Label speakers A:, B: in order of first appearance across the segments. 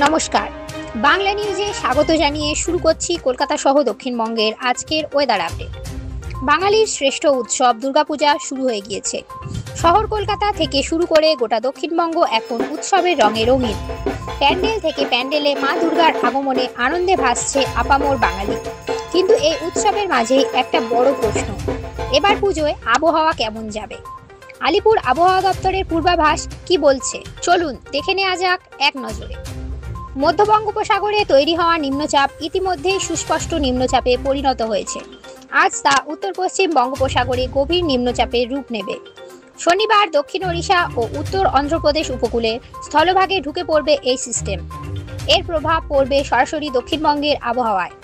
A: নমস্কার, বাংলা নিউজে স্বাগত জানিয়ে শুরু করছি কলকাতা সহ দক্ষিণবঙ্গের আজকের ওয়েদার আপডেট। বাঙালির শ্রেষ্ঠ উৎসব দুর্গাপূজা শুরু হয়ে গিয়েছে। শহর কলকাতা থেকে শুরু করে গোটা দক্ষিণবঙ্গ এখন উৎসবের রঙে রঙিন। প্যান্ডেল থেকে প্যান্ডেলে মা দুর্গার আগমনে আনন্দে ভাসছে আপামর বাঙালি। কিন্তু এই উৎসবের মাঝে একটা বড় প্রশ্ন, এবার পুজোয় আবহাওয়া কেমন যাবে? আলিপুর আবহাওয়া দপ্তরের পূর্বাভাস কি বলছে চলুন দেখে নেওয়া যাক এক নজরে। মধ্য বঙ্গোপসাগরে তৈরি হওয়া নিম্নচাপ ইতিমধ্যেই সুস্পষ্ট নিম্নচাপে পরিণত হয়েছে। আজ তা উত্তর পশ্চিম বঙ্গোপসাগরে গভীর নিম্নচাপের রূপ নেবে। শনিবার দক্ষিণ ওড়িশা ও উত্তর অন্ধ্রপ্রদেশ উপকূলে স্থলভাগে ঢুকে পড়বে এই সিস্টেম। এর প্রভাব পড়বে সরাসরি দক্ষিণবঙ্গের আবহাওয়ায়।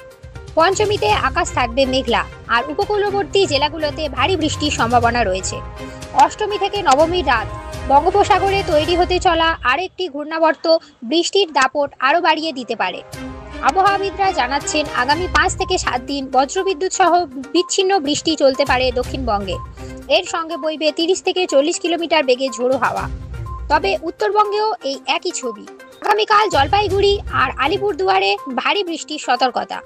A: পঞ্চমীতে আকাশ থাকবে মেঘলা আর উপকূলবর্তী জেলাগুলোতে ভারী বৃষ্টির সম্ভাবনা রয়েছে। অষ্টমী থেকে নবমীর রাত বঙ্গোপসাগরে তৈরি হতে চলা আরেকটি ঘূর্ণাবর্ত বৃষ্টির দাপট আরও বাড়িয়ে দিতে পারে। আবহাওয়াবিদরা জানাচ্ছেন আগামী 5 থেকে 7 দিন বজ্রবিদ্যুৎ সহ বিচ্ছিন্ন বৃষ্টি চলতে পারে দক্ষিণবঙ্গে। এর সঙ্গে বইবে 30 থেকে 40 কিলোমিটার বেগে ঝোড়ো হাওয়া। তবে উত্তরবঙ্গেও এই একই ছবি। আগামীকাল জলপাইগুড়ি আর আলিপুরদুয়ারে ভারী বৃষ্টির সতর্কতা।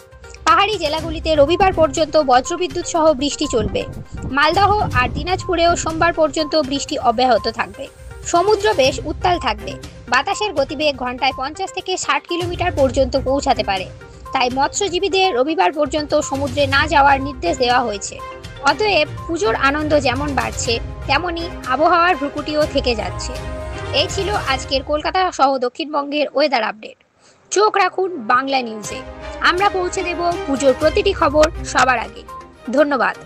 A: পাহাড়ি জেলাগুলিতে রবিবার পর্যন্ত বজ্রবিদ্যুৎ সহ বৃষ্টি চলবে। মালদহ আর দিনাজপুরেও সোমবার পর্যন্ত বৃষ্টি অব্যাহত থাকবে। সমুদ্র বেশ উত্তাল থাকবে। বাতাসের গতিবেগ ঘন্টায় 50 থেকে 60 কিলোমিটার পর্যন্ত পৌঁছাতে পারে। তাই মৎস্যজীবীদের রবিবার পর্যন্ত সমুদ্রে না যাওয়ার নির্দেশ দেওয়া হয়েছে। অতএব পুজোর আনন্দ যেমন বাড়ছে তেমনি আবহাওয়ার ভ্রুকুটিও থেকে যাচ্ছে। এই ছিল আজকের কলকাতা সহ দক্ষিণবঙ্গের ওয়েদার আপডেট। চোখ রাখুন বাংলা নিউজে। আমরা পৌঁছে দেব পুজোর প্রতিটি খবর সবার আগে। ধন্যবাদ।